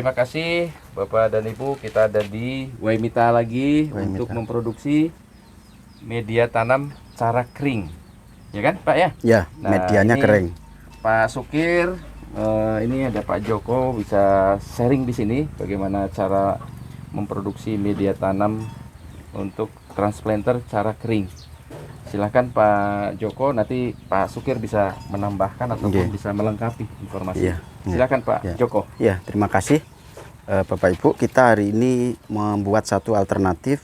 terima kasih Bapak dan Ibu. Kita ada di Waimita lagi untuk memproduksi media tanam cara kering, ya kan Pak ya? Ya, medianya kering. Pak Sukir, ini ada Pak Joko, bisa sharing di sini bagaimana cara memproduksi media tanam untuk transplanter cara kering. Silahkan Pak Joko, nanti Pak Sukir bisa menambahkan ataupun bisa melengkapi informasi. Silahkan Pak Joko. Ya, terima kasih Bapak Ibu. Kita hari ini membuat satu alternatif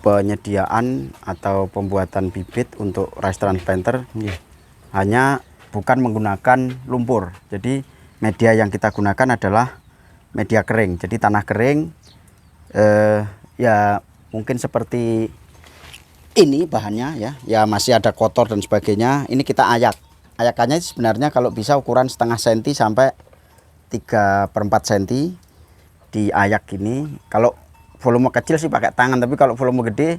penyediaan atau pembuatan bibit untuk rice transplanter. Hanya bukan menggunakan lumpur. Jadi media yang kita gunakan adalah media kering. Jadi tanah kering, ya mungkin seperti ini bahannya ya masih ada kotor dan sebagainya. Ini kita ayak. Ayakannya sebenarnya kalau bisa ukuran setengah senti sampai 3/4 senti diayak gini. Kalau volume kecil sih pakai tangan, tapi kalau volume gede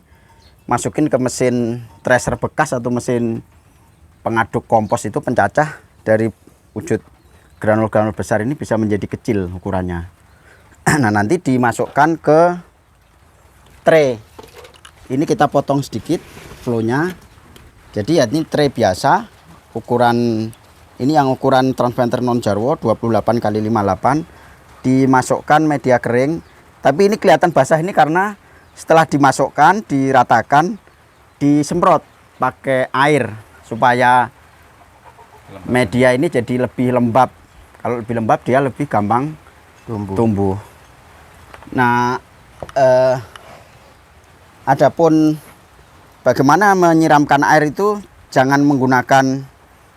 masukin ke mesin thresher bekas atau mesin pengaduk kompos itu pencacah, dari wujud granul-granul besar ini bisa menjadi kecil ukurannya. Nah, nanti dimasukkan ke tray. Ini kita potong sedikit flownya. Jadi ya ini tray biasa, ukuran ini yang ukuran transplanter non Jarwo 28 x 58. Dimasukkan media kering. Tapi ini kelihatan basah ini karena setelah dimasukkan, diratakan, disemprot pakai air supaya media ini jadi lebih lembab. Kalau lebih lembab dia lebih gampang tumbuh. Nah, adapun bagaimana menyiramkan air itu jangan menggunakan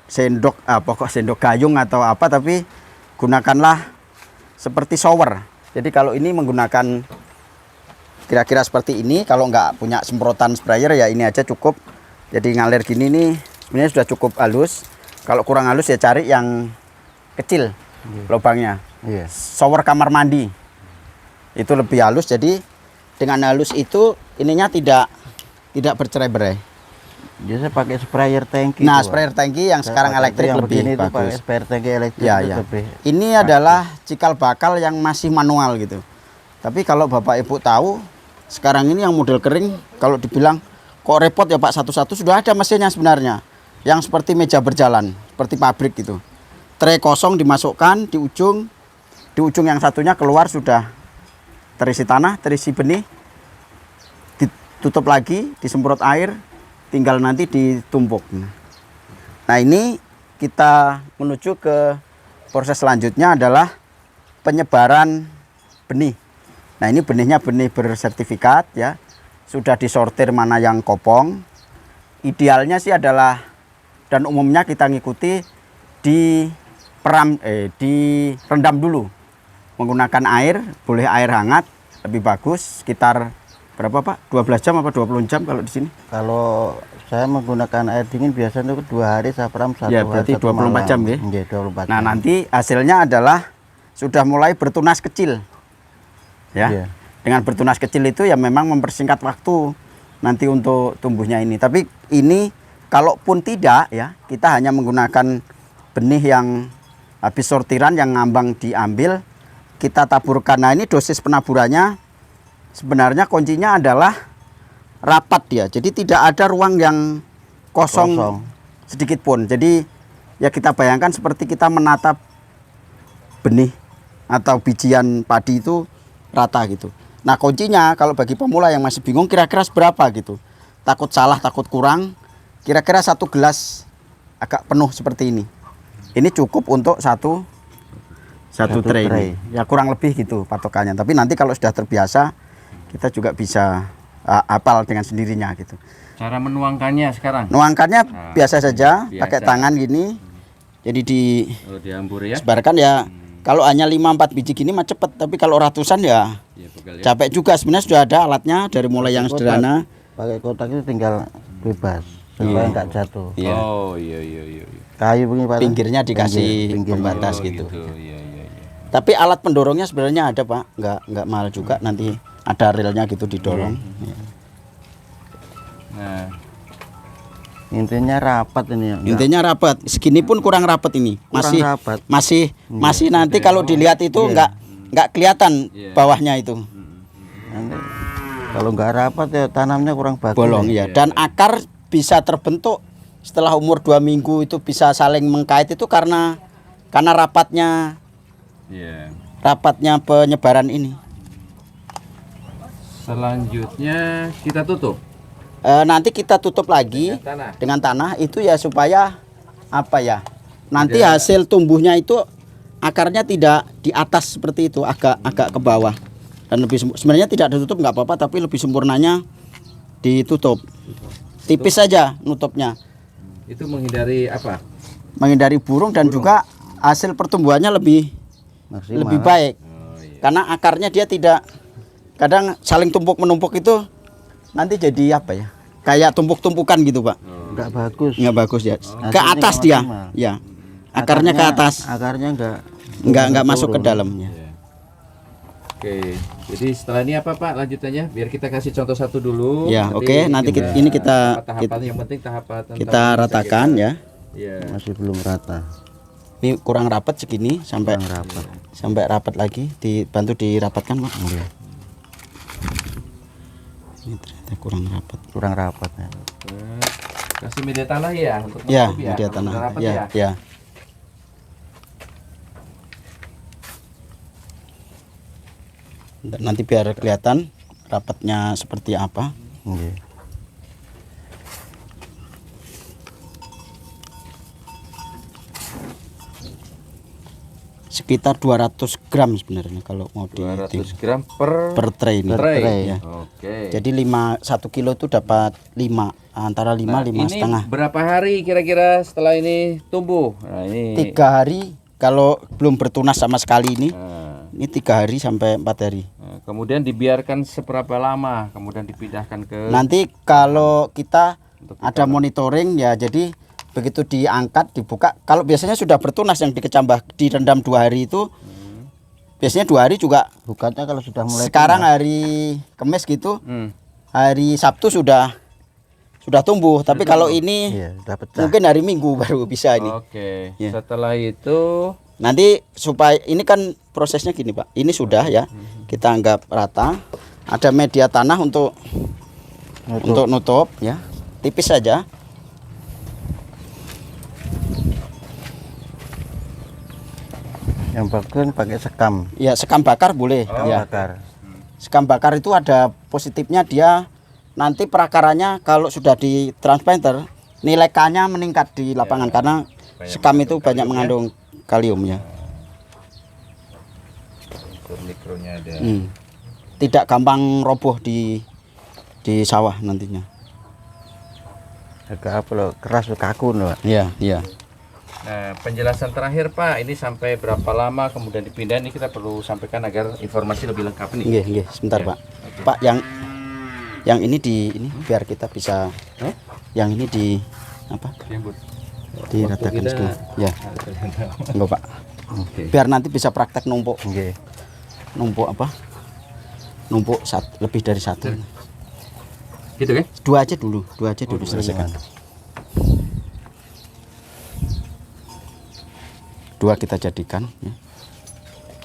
sendok, pokok sendok gayung atau apa, tapi gunakanlah seperti shower. Jadi kalau ini menggunakan kira-kira seperti ini, kalau nggak punya semprotan sprayer ya ini aja cukup. Jadi ngalir gini nih sebenarnya sudah cukup halus. Kalau kurang halus ya cari yang kecil lubangnya. Shower kamar mandi itu lebih halus. Jadi dengan halus itu ininya tidak bercerai-berai. Biasa pakai sprayer tangki. Nah, sprayer tangki yang sekarang elektrik yang lebih bagus. bagus. Sprayer tangki elektrik lebih. Ini adalah cikal bakal yang masih manual gitu. Tapi kalau Bapak Ibu tahu, sekarang ini yang model kering, kalau dibilang kok repot ya Pak, satu-satu sudah ada mesinnya sebenarnya. Yang seperti meja berjalan, seperti pabrik gitu. Tray kosong dimasukkan di ujung yang satunya keluar sudah terisi tanah, terisi benih, ditutup lagi, disemprot air, tinggal nanti ditumpuk. Nah, ini kita menuju ke proses selanjutnya adalah penyebaran benih. Nah, ini benihnya benih bersertifikat ya, sudah disortir mana yang kopong. Idealnya sih adalah, dan umumnya kita ngikuti, direndam dulu menggunakan air, boleh air hangat, lebih bagus, sekitar berapa Pak? 12 jam apa 20 jam kalau di sini? Kalau saya menggunakan air dingin biasanya itu 2 hari saya peram 1 ya, hari. Berarti 24 jam ya? Iya, 24 Nah, jam. nanti hasilnya adalah sudah mulai bertunas kecil. Ya. Dengan bertunas kecil itu ya memang mempersingkat waktu nanti untuk tumbuhnya ini. Tapi ini kalaupun tidak ya, kita hanya menggunakan benih yang habis sortiran yang ngambang diambil, kita taburkan. Nah, ini dosis penaburannya sebenarnya kuncinya adalah rapat dia. Jadi tidak ada ruang yang kosong sedikit pun. Jadi ya kita bayangkan seperti kita menatap benih atau bijian padi itu rata gitu. Nah, kuncinya kalau bagi pemula yang masih bingung kira-kira seberapa gitu, takut salah, takut kurang, kira-kira 1 gelas agak penuh seperti ini. Ini cukup untuk satu tray. Ya kurang lebih gitu patokannya. Tapi nanti kalau sudah terbiasa, kita juga bisa hafal dengan sendirinya gitu. Cara menuangkannya sekarang? Nuangkannya biasa saja, pakai tangan gini. Jadi diambur ya. Sebarkan ya. Kalau hanya 5-4 biji gini mah cepet, tapi kalau ratusan ya capek juga. Sebenarnya sudah ada alatnya dari mulai yang sederhana. Pakai kotak itu tinggal bebas supaya nggak jatuh. Oh iya. Kayu begini Pak. Pinggirnya dikasih pembatas gitu. Tapi alat pendorongnya sebenarnya ada Pak, nggak mahal juga, nanti ada relnya gitu didorong. Nah, Intinya rapat ini ya. Intinya rapat. Segini pun kurang rapat ini. Kurang rapat. Masih nanti kalau dilihat itu nggak kelihatan bawahnya itu. Nanti kalau nggak rapat ya tanamnya kurang bagus. Bolong ya. Dan akar bisa terbentuk setelah umur 2 minggu itu bisa saling mengkait itu karena rapatnya penyebaran ini. Selanjutnya kita tutup Nanti kita tutup lagi dengan tanah itu ya supaya apa ya? Nanti hasil tumbuhnya itu akarnya tidak di atas seperti itu, agak ke bawah. Dan lebih sebenarnya tidak ditutup nggak apa-apa, tapi lebih sempurnanya ditutup. Tipis saja nutupnya. itu menghindari apa? Menghindari burung dan juga hasil pertumbuhannya lebih baik. Karena akarnya dia tidak, kadang saling tumpuk menumpuk itu nanti jadi apa ya? Kayak tumpuk-tumpukan gitu, Pak. Nggak bagus. Nggak bagus ya. Hasilnya Ke atas nggak dia. maksimal. Ya. Akarnya ke atas. Akarnya Nggak masuk ke dalamnya. Oke, jadi setelah ini apa Pak lanjutannya? Biar kita kasih contoh satu dulu. Ya, oke. Nanti ini kita yang penting tahapan kita ratakan ya. Iya. masih belum rata. Ini kurang rapat segini sampai Kurang rapat. sampai rapat lagi, dibantu dirapatkan, Pak. Ini ternyata kurang rapat. Kurang rapat ya. Kasih media tanah ya untuk Ya, menutup media Kalau tanah. udah rapat Ya. Nanti biar kelihatan rapatnya seperti apa. Oke. Sekitar 200 gram sebenarnya kalau mau 200 gram per tray ini. tray. Ya. Oke. Jadi 1 kilo itu dapat 5, antara 5 Nah, 5 ini setengah. berapa hari kira-kira setelah ini tumbuh? Nah, ini 3 hari kalau belum bertunas sama sekali ini. Nah, Ini 3 hari sampai 4 hari. nah, kemudian dibiarkan seberapa lama? Kemudian dipindahkan ke Nanti kalau kita ada monitoring ya, jadi begitu diangkat dibuka, kalau biasanya sudah bertunas yang dikecambah direndam 2 hari itu biasanya 2 hari juga. Bukannya kalau sudah mulai Sekarang hari Kamis gitu, hari Sabtu sudah tumbuh. Tapi kalau ini iya, sudah pecah. mungkin hari Minggu baru bisa ini. Oke. Ya. Setelah itu Nanti supaya ini kan prosesnya gini, Pak. Ini sudah ya. Kita anggap rata. Ada media tanah untuk nutup ya. Tipis saja. Yang bagus pakai sekam. Ya, sekam bakar boleh ya. Bakar. Sekam bakar itu ada positifnya, dia nanti perakarannya kalau sudah di transplanter nilai K-nya meningkat di lapangan karena sekam itu banyak mengandung kalium ya. unsur mikronya ada. Tidak gampang roboh di sawah nantinya. Agak apa loh, keras kaku loh. Iya, iya. Nah, penjelasan terakhir Pak, ini sampai berapa lama kemudian dipindah, ini kita perlu sampaikan agar informasi lebih lengkap nih. Nggih, sebentar, Ya. Pak. Pak, yang ini biar kita bisa yang ini di apa? Diratakan kita- sedikit. Ya. Enggak, Pak. Oke. Biar nanti bisa praktek numpuk. Nggih. Numpuk apa? Numpuk lebih dari 1. Gitu kan? 2 aja dulu, selesaikan. 2 kita jadikan ya.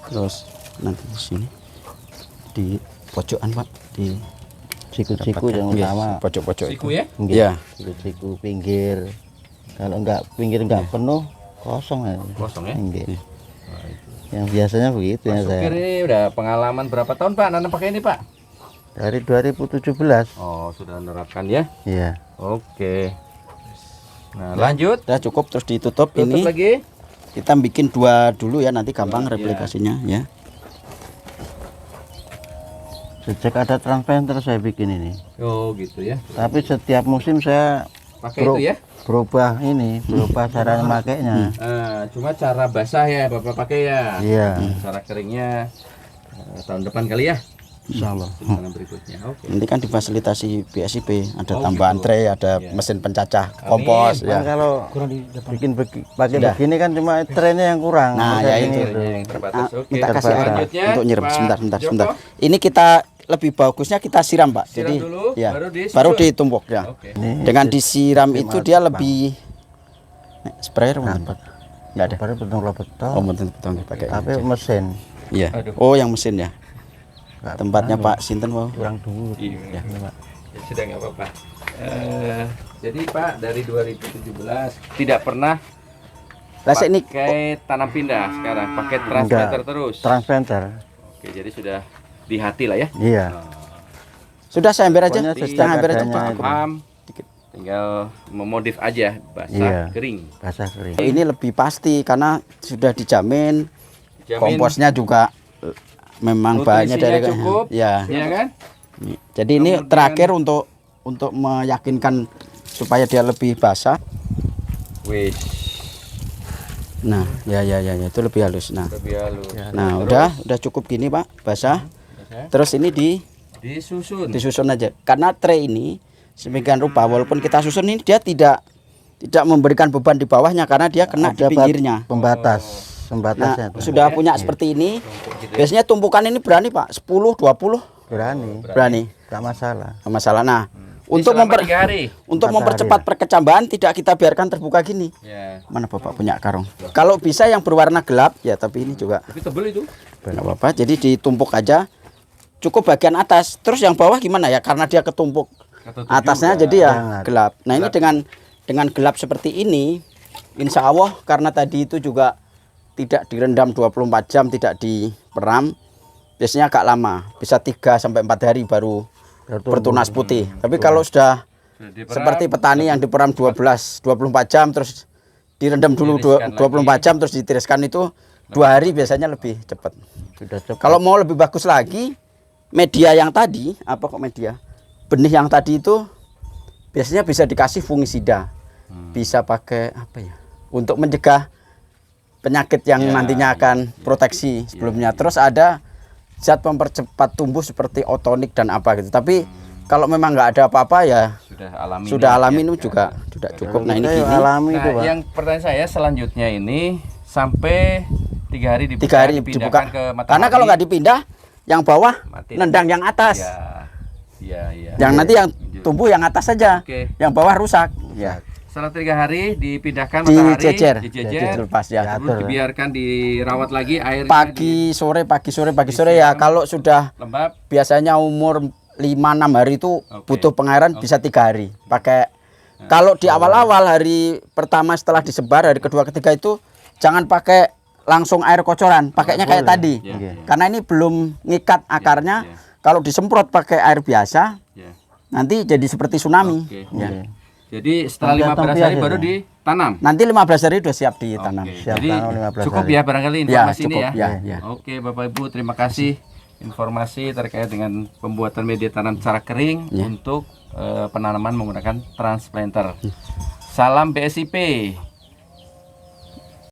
Terus nanti di sini di pojokan, Pak, di Siku-siku yang Nggih, utama. pojok-pojok Siku itu. ya? Nggih. Iya. Siku pinggir. Kalau enggak pinggir enggak penuh, kosong ya. Kosong ya? Nggih. Yang biasanya begitu ya Pak Supir saya. ini udah pengalaman berapa tahun Pak nanam pakai ini Pak? Dari 2017. Oh, sudah menerapkan ya? Iya. Oke. Nah, lanjut. Udah cukup, terus ditutup. Tutup Ini lagi. kita bikin 2 dulu ya, nanti gampang replikasinya ya. Sejak ada transplanter saya bikin ini. Oh, gitu ya. Tapi setiap musim saya Pakai itu ya? berubah cara makainya. Cuma cara basah ya Bapak pakai ya. Iya. Cara keringnya tahun depan kali ya. Insyaallah. Tanam berikutnya. Oke. Nanti kan difasilitasi BSIP, ada Oh, tambahan gitu. tray, ada mesin pencacah kompos Kan ya. kalau bikin pakai begini kan cuma trennya yang kurang. Nah, Masa ya ini itu. itu. Yang terbatas. Oke. Minta kasih air Selanjutnya, untuk nyirem Pak sebentar. Joko. Ini kita lebih bagusnya kita siram, Pak. Siram Jadi dulu, ya, baru disusun. baru ditumpuk ya. Oke. Ini Dengan disiram itu dia lebih sprayer dapat. enggak ada. Baru betul-betul. Oh, betul pakai. Tapi mesin Iya. Aduh. Oh, yang mesin ya. nggak Tempatnya pernah, Pak Sinten, Pak. kurang dulu. Iya. Ini, Pak. Ya, sudah nggak apa-apa. Jadi Pak dari 2017 tidak pernah Lah ini pakai tanam pindah sekarang, pakai transplanter terus. Transplanter. Oke, jadi sudah di hati lah ya. Iya. sudah saya ember aja, Pokoknya setengah ember aja. seadanya Pak. Paham? Tinggal memodif aja basah, Iya. kering. Basah kering. Ini lebih pasti karena sudah dijamin, Jamin komposnya juga memang banyak nutrisinya dari cukup, ya. ya kan? Jadi ini Kemudian- terakhir untuk meyakinkan supaya dia lebih basah. Wih, Nah, ya itu lebih halus. Nah, lebih halus. nah Terus, udah cukup gini, Pak, basah. ya, Terus ini disusun. disusun aja. Karena tray ini sedemikian rupa walaupun kita susun ini dia tidak memberikan beban di bawahnya karena dia kena di Ada pinggirnya. pembatas, Nah, pembatasnya tuh. sudah punya seperti ini. Biasanya tumpukan ini berani, Pak. 10, 20 Berani, berani. nggak masalah. Nggak masalah. Nah, Ini untuk selama 3 hari. untuk Matahari mempercepat perkecambahan tidak kita biarkan terbuka gini. Ya. Mana Bapak punya karung? Kalau bisa yang berwarna gelap ya, tapi ini juga Tapi tebel itu. nggak apa-apa. Jadi ditumpuk aja. Cukup bagian atas. Terus yang bawah gimana ya? Karena dia ketumpuk Ketutup atasnya juga. jadi ya Sangat. gelap. Nah, ini dengan gelap seperti ini, insya Allah karena tadi itu juga tidak direndam 24 jam, tidak diperam. Biasanya agak lama, bisa 3 sampai 4 hari baru bertunas putih. Tapi kalau sudah Sudah diperam, seperti petani yang diperam 24 jam terus direndam dulu Ditiriskan 24 jam terus ditiriskan itu 2 hari biasanya lebih cepat. Sudah cepat. Kalau mau lebih bagus lagi, media yang tadi, apa kok media? Benih yang tadi itu biasanya bisa dikasih fungisida. Bisa pakai apa ya? Untuk mencegah penyakit yang Ya, nantinya akan proteksi sebelumnya. Terus ada zat mempercepat tumbuh seperti otonik dan apa gitu. Tapi kalau memang nggak ada apa-apa ya sudah alami. sudah ini, alami ya. itu juga sudah cukup. Nah, ini Kita yang gini. alami itu, Nah, Pak. yang pertanyaan saya selanjutnya ini sampai 3 hari dibuka, 3 hari dipindahkan dibuka. ke matahari. Karena kalau nggak dipindah, yang bawah Mati. nendang yang atas. Ya. Yang nanti yang tumbuh yang atas saja. Oke. Yang bawah rusak. Ya. Setelah 3 hari dipindahkan matahari, Dijejer. dijejer, Dilepas ya. terus dibiarkan dirawat lagi airnya Pagi sore ya. Kalau sudah lembab. biasanya umur 5-6 hari itu Oke. butuh pengairan bisa 3 hari. Pakai kalau di awal-awal hari pertama setelah disebar, hari kedua ketiga itu jangan pakai langsung air kocoran, pakainya kayak tadi. Ya. Karena ini belum ngikat akarnya. Ya. Kalau disemprot pakai air biasa, Ya. nanti jadi seperti tsunami. Oke. Ya. Jadi setelah Tergantung 15 hari bias baru ya. ditanam. Nanti 15 hari sudah siap ditanam. Oke, Siap jadi tanam 15 cukup hari. ya barangkali Ya, informasi cukup, ini ya. ya. Oke, Bapak Ibu, terima kasih informasi terkait dengan pembuatan media tanam secara kering untuk penanaman menggunakan transplanter. Salam BSIP.